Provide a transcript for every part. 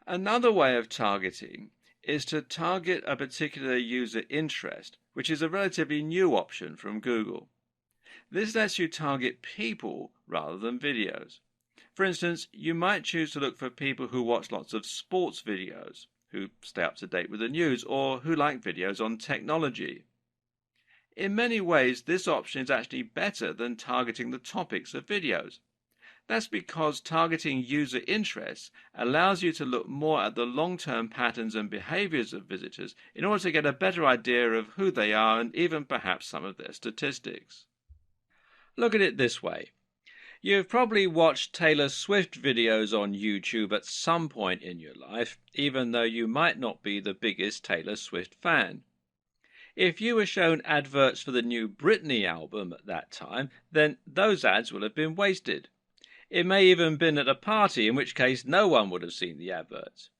Another way of targeting is to target a particular user interest, which is a relatively new option from Google. This lets you target people rather than videos. For instance, you might choose to look for people who watch lots of sports videos, who stay up to date with the news, or who like videos on technology. In many ways, this option is actually better than targeting the topics of videos. That's because targeting user interests allows you to look more at the long-term patterns and behaviors of visitors in order to get a better idea of who they are and even perhaps some of their statistics. Look at it this way. You've probably watched Taylor Swift videos on YouTube at some point in your life, even though you might not be the biggest Taylor Swift fan. If you were shown adverts for the new Britney album at that time, then those ads will have been wasted. It may even have been at a party, in which case no one would have seen the adverts.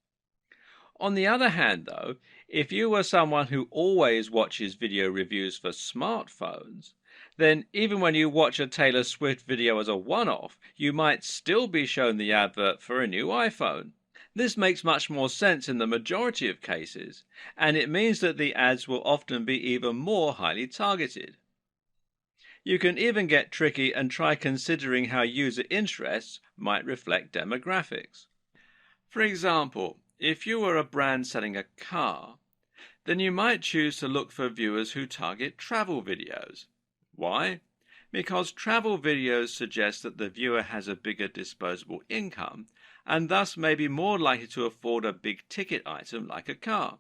On the other hand, though, if you were someone who always watches video reviews for smartphones, then even when you watch a Taylor Swift video as a one-off, you might still be shown the advert for a new iPhone. This makes much more sense in the majority of cases, and it means that the ads will often be even more highly targeted. You can even get tricky and try considering how user interests might reflect demographics. For example, if you were a brand selling a car, then you might choose to look for viewers who target travel videos. Why? Because travel videos suggest that the viewer has a bigger disposable income and thus may be more likely to afford a big-ticket item like a car.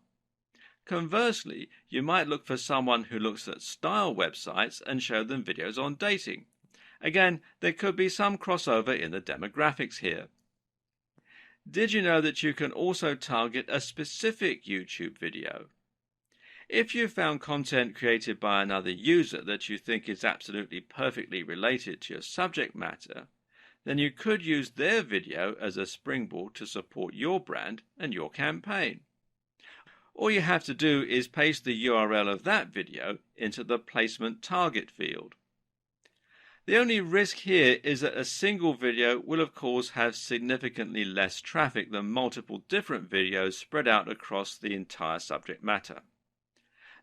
Conversely, you might look for someone who looks at style websites and show them videos on dating. Again, there could be some crossover in the demographics here. Did you know that you can also target a specific YouTube video? If you found content created by another user that you think is absolutely perfectly related to your subject matter, then you could use their video as a springboard to support your brand and your campaign. All you have to do is paste the URL of that video into the placement target field. The only risk here is that a single video will of course have significantly less traffic than multiple different videos spread out across the entire subject matter.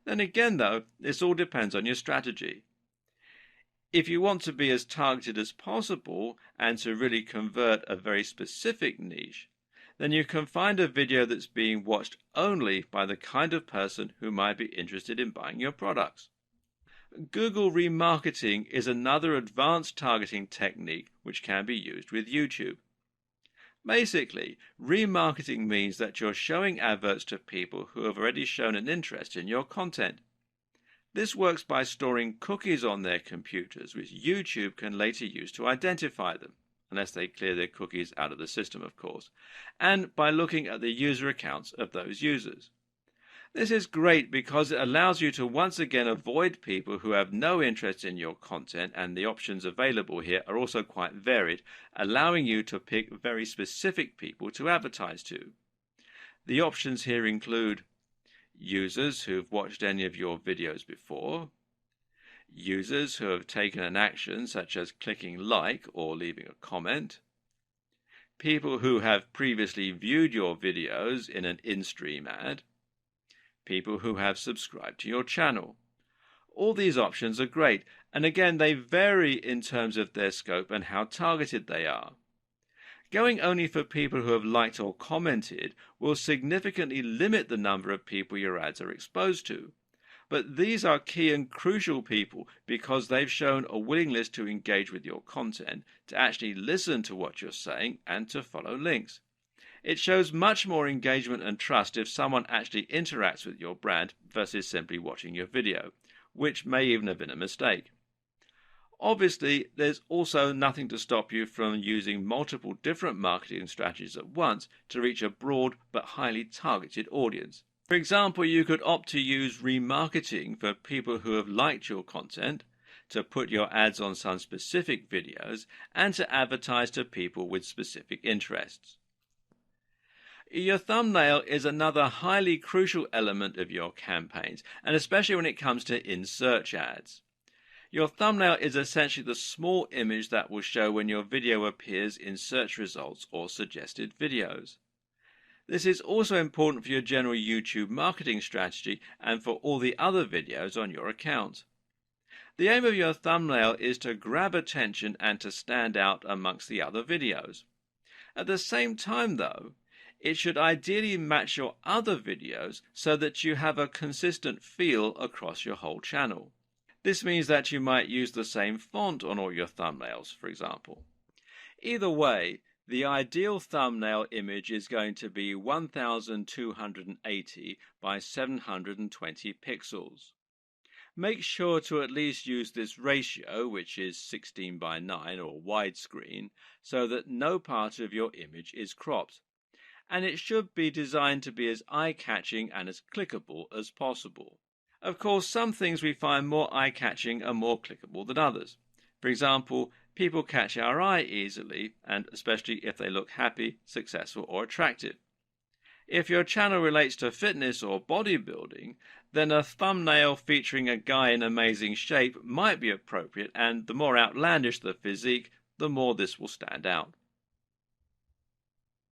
Then again though, this all depends on your strategy. If you want to be as targeted as possible and to really convert a very specific niche, then you can find a video that's being watched only by the kind of person who might be interested in buying your products. Google remarketing is another advanced targeting technique which can be used with YouTube. Basically, remarketing means that you're showing adverts to people who have already shown an interest in your content. This works by storing cookies on their computers, which YouTube can later use to identify them, unless they clear their cookies out of the system, of course, and by looking at the user accounts of those users. This is great because it allows you to once again avoid people who have no interest in your content, and the options available here are also quite varied, allowing you to pick very specific people to advertise to. The options here include users who've watched any of your videos before, users who have taken an action such as clicking like or leaving a comment, people who have previously viewed your videos in an in-stream ad, people who have subscribed to your channel. All these options are great, and again they vary in terms of their scope and how targeted they are. Going only for people who have liked or commented will significantly limit the number of people your ads are exposed to. But these are key and crucial people because they've shown a willingness to engage with your content, to actually listen to what you're saying, and to follow links. It shows much more engagement and trust if someone actually interacts with your brand versus simply watching your video, which may even have been a mistake. Obviously, there's also nothing to stop you from using multiple different marketing strategies at once to reach a broad but highly targeted audience. For example, you could opt to use remarketing for people who have liked your content, to put your ads on some specific videos, and to advertise to people with specific interests. Your thumbnail is another highly crucial element of your campaigns, and especially when it comes to in-search ads. Your thumbnail is essentially the small image that will show when your video appears in search results or suggested videos. This is also important for your general YouTube marketing strategy and for all the other videos on your account. The aim of your thumbnail is to grab attention and to stand out amongst the other videos. At the same time, though, it should ideally match your other videos so that you have a consistent feel across your whole channel. This means that you might use the same font on all your thumbnails, for example. Either way, the ideal thumbnail image is going to be 1280 by 720 pixels. Make sure to at least use this ratio, which is 16 by 9 or widescreen, so that no part of your image is cropped. And it should be designed to be as eye-catching and as clickable as possible. Of course, some things we find more eye-catching and more clickable than others. For example, people catch our eye easily, and especially if they look happy, successful, or attractive. If your channel relates to fitness or bodybuilding, then a thumbnail featuring a guy in amazing shape might be appropriate, and the more outlandish the physique, the more this will stand out.